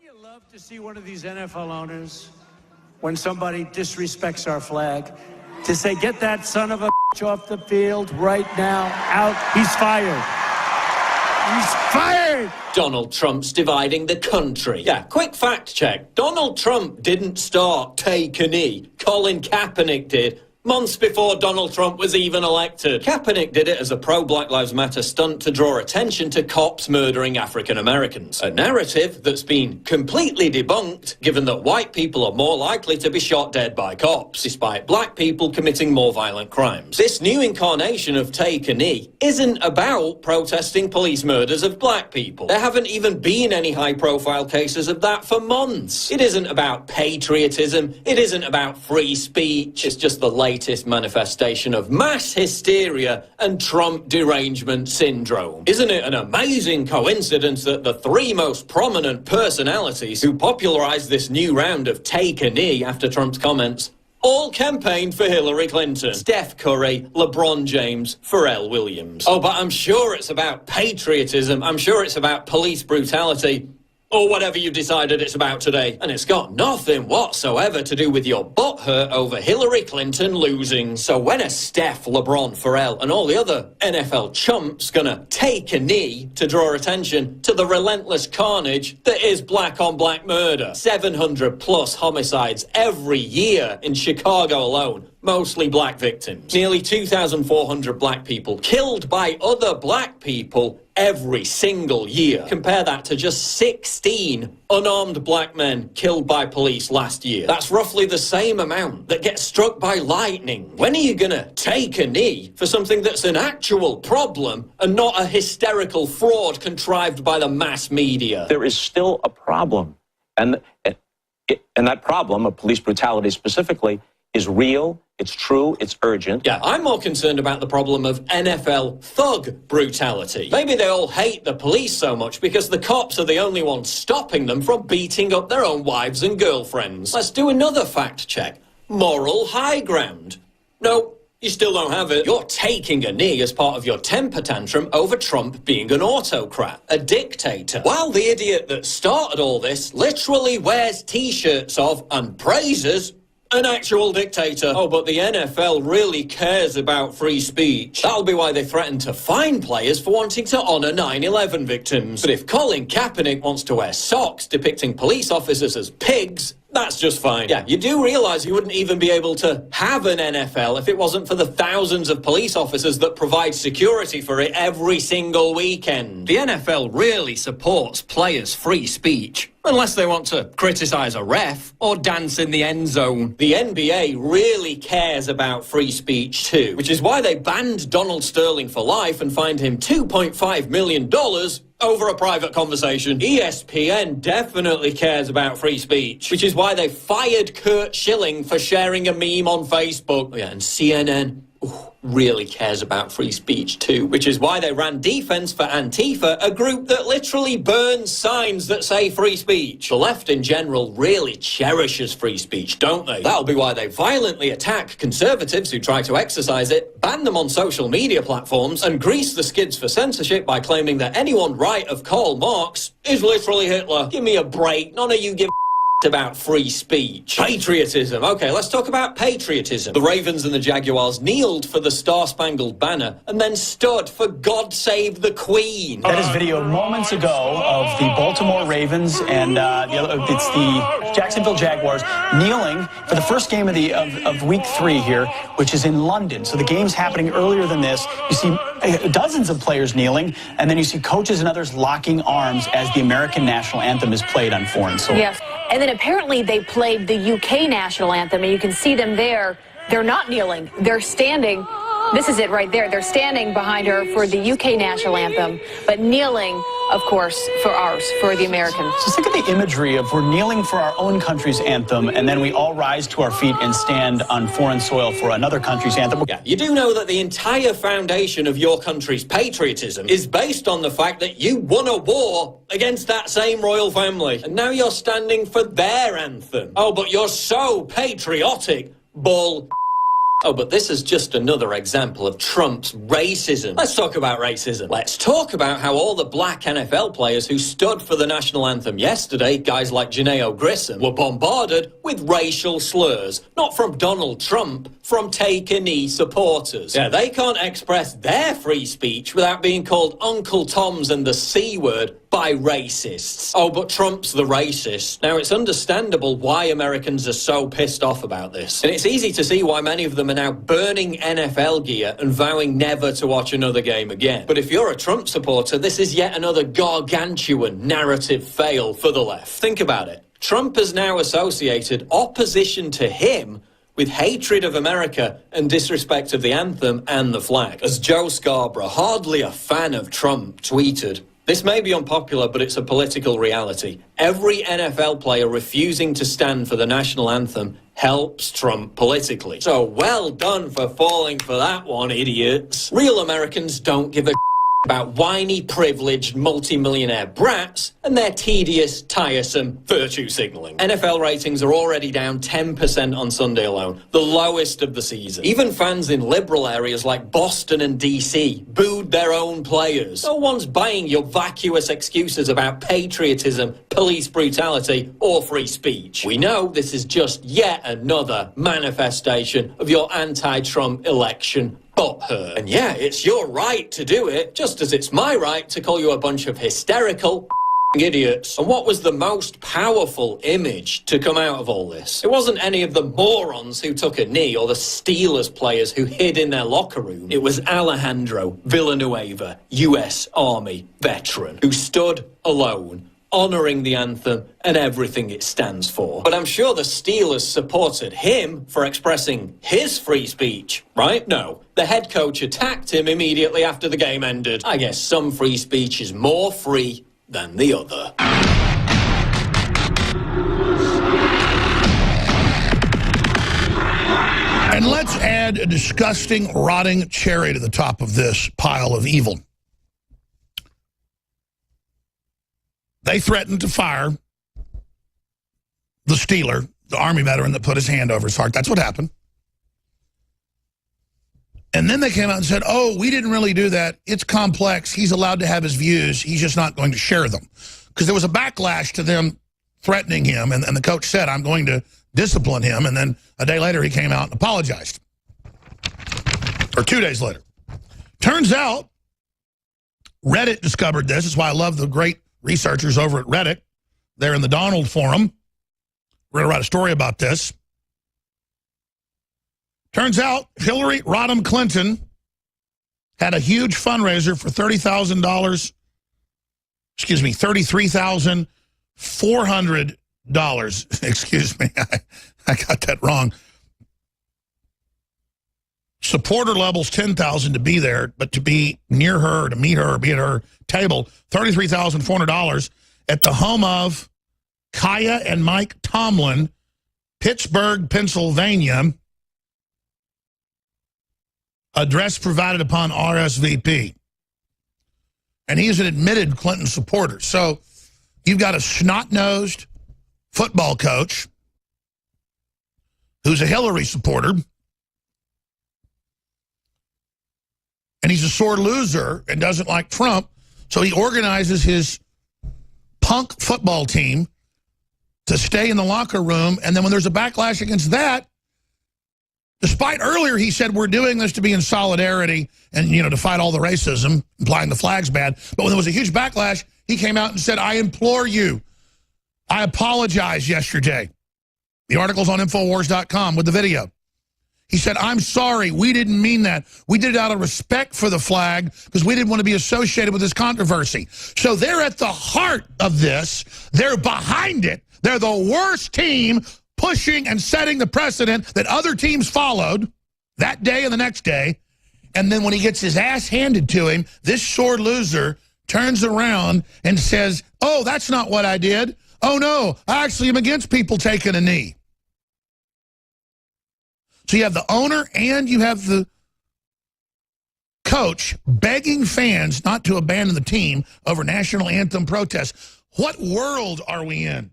You love to see one of these NFL owners, when somebody disrespects our flag, to say, get that son of a bitch off the field right now, out, he's fired. He's fired! Donald Trump's dividing the country. Yeah, quick fact check. Donald Trump didn't start Take a Knee. Colin Kaepernick did. Months before Donald Trump was even elected. Kaepernick did it as a pro-Black Lives Matter stunt to draw attention to cops murdering African Americans. A narrative that's been completely debunked, given that white people are more likely to be shot dead by cops, despite black people committing more violent crimes. This new incarnation of Take a Knee isn't about protesting police murders of black people. There haven't even been any high-profile cases of that for months. It isn't about patriotism. It isn't about free speech. It's just the latest manifestation of mass hysteria and Trump derangement syndrome. Isn't it an amazing coincidence that the three most prominent personalities who popularized this new round of Take a Knee after Trump's comments all campaigned for Hillary Clinton? Steph Curry, LeBron James, Pharrell Williams. Oh, but I'm sure it's about patriotism. I'm sure it's about police brutality. Or whatever you've decided it's about today. And it's got nothing whatsoever to do with your butthurt over Hillary Clinton losing. So when are Steph, LeBron, Pharrell and all the other NFL chumps gonna take a knee to draw attention to the relentless carnage that is black-on-black murder? 700 plus homicides every year in Chicago alone. Mostly black victims. Nearly 2,400 black people killed by other black people every single year. Compare that to just 16 unarmed black men killed by police last year. That's roughly the same amount that gets struck by lightning. When are you gonna take a knee for something that's an actual problem and not a hysterical fraud contrived by the mass media? There is still a problem. And that problem of police brutality specifically is real, it's true, it's urgent. Yeah, I'm more concerned about the problem of NFL thug brutality. Maybe they all hate the police so much because the cops are the only ones stopping them from beating up their own wives and girlfriends. Let's do another fact check. Moral high ground. No, you still don't have it. You're taking a knee as part of your temper tantrum over Trump being an autocrat, a dictator. While the idiot that started all this literally wears t-shirts of and praises an actual dictator. Oh, but the NFL really cares about free speech. That'll be why they threatened to fine players for wanting to honor 9/11 victims. But if Colin Kaepernick wants to wear socks depicting police officers as pigs, that's just fine. Yeah, you do realize you wouldn't even be able to have an NFL if it wasn't for the thousands of police officers that provide security for it every single weekend. The NFL really supports players' free speech, unless they want to criticize a ref or dance in the end zone. The NBA really cares about free speech too, which is why they banned Donald Sterling for life and fined him $2.5 million over a private conversation. ESPN definitely cares about free speech, which is why they fired Kurt Schilling for sharing a meme on Facebook. Oh yeah, and CNN really cares about free speech too, which is why they ran defense for Antifa, a group that literally burns signs that say free speech. The left in general really cherishes free speech, don't they? That'll be why they violently attack conservatives who try to exercise it, ban them on social media platforms, and grease the skids for censorship by claiming that anyone right of Karl Marx is literally Hitler. Give me a break. None of you give about free speech. Patriotism. Okay, let's talk about patriotism. The Ravens and the Jaguars kneeled for the Star-Spangled Banner and then stood for God Save the Queen. That is video moments ago of the Baltimore Ravens and it's the Jacksonville Jaguars kneeling for the first game of week 3 here, which is in London. So the game's happening earlier than this. You see dozens of players kneeling, and then you see coaches and others locking arms as the American national anthem is played on foreign soil. Yes. And then apparently they played the UK national anthem, and you can see them there. They're not kneeling. They're standing. This is it right there. They're standing behind her for the UK national anthem, but kneeling, of course, for ours, for the Americans. Just think of the imagery of we're kneeling for our own country's anthem, and then we all rise to our feet and stand on foreign soil for another country's anthem. Yeah, you do know that the entire foundation of your country's patriotism is based on the fact that you won a war against that same royal family, and now you're standing for their anthem. Oh, but you're so patriotic, bull. Oh, but this is just another example of Trump's racism. Let's talk about racism. Let's talk about how all the black NFL players who stood for the national anthem yesterday, guys like Janeo Grissom, were bombarded with racial slurs. Not from Donald Trump, from Take-a-Knee supporters. Yeah, they can't express their free speech without being called Uncle Toms and the C word by racists. Oh, but Trump's the racist. Now, it's understandable why Americans are so pissed off about this. And it's easy to see why many of them are now burning NFL gear and vowing never to watch another game again. But if you're a Trump supporter, this is yet another gargantuan narrative fail for the left. Think about it. Trump has now associated opposition to him with hatred of America and disrespect of the anthem and the flag. As Joe Scarborough, hardly a fan of Trump, tweeted, "This may be unpopular, but it's a political reality. Every NFL player refusing to stand for the national anthem helps Trump politically. So well done for falling for that one, idiots. Real Americans don't give a about whiny, privileged, multimillionaire brats and their tedious, tiresome virtue signaling. NFL ratings are already down 10% on Sunday alone, the lowest of the season. Even fans in liberal areas like Boston and DC booed their own players. No one's buying your vacuous excuses about patriotism, police brutality, or free speech. We know this is just yet another manifestation of your anti-Trump election butthurt. And yeah, it's your right to do it, just as it's my right to call you a bunch of hysterical idiots. And what was the most powerful image to come out of all this? It wasn't any of the morons who took a knee or the Steelers players who hid in their locker room. It was Alejandro Villanueva, U.S. Army veteran, who stood alone, honouring the anthem and everything it stands for. But I'm sure the Steelers supported him for expressing his free speech, right? No. The head coach attacked him immediately after the game ended. I guess some free speech is more free than the other. And let's add a disgusting, rotting cherry to the top of this pile of evil. They threatened to fire the Steeler, the Army veteran that put his hand over his heart. That's what happened. And then they came out and said, oh, we didn't really do that. It's complex. He's allowed to have his views. He's just not going to share them. Because there was a backlash to them threatening him. And the coach said, I'm going to discipline him. And then a day later, he came out and apologized. Or 2 days later. Turns out, Reddit discovered this. That's why I love the great researchers over at Reddit. They're in the Donald Forum. We're going to write a story about this. Turns out Hillary Rodham Clinton had a huge fundraiser for $30,000. Excuse me, $33,400. Excuse me, I got that wrong. Supporter levels 10,000 to be there, but to be near her, to meet her, or be at her table, $33,400 at the home of Kaya and Mike Tomlin, Pittsburgh, Pennsylvania. Address provided upon RSVP. And he's an admitted Clinton supporter. So you've got a snot-nosed football coach who's a Hillary supporter. And he's a sore loser and doesn't like Trump. So he organizes his punk football team to stay in the locker room. And then when there's a backlash against that, despite earlier he said, we're doing this to be in solidarity and, you know, to fight all the racism, implying the flag's bad. But when there was a huge backlash, he came out and said, I implore you, I apologize yesterday. The article's on Infowars.com with the video. He said, I'm sorry, we didn't mean that. We did it out of respect for the flag because we didn't want to be associated with this controversy. So they're at the heart of this. They're behind it. They're the worst team pushing and setting the precedent that other teams followed that day and the next day. And then when he gets his ass handed to him, this sore loser turns around and says, oh, that's not what I did. Oh, no, I actually am against people taking a knee. So you have the owner and you have the coach begging fans not to abandon the team over national anthem protests. What world are we in?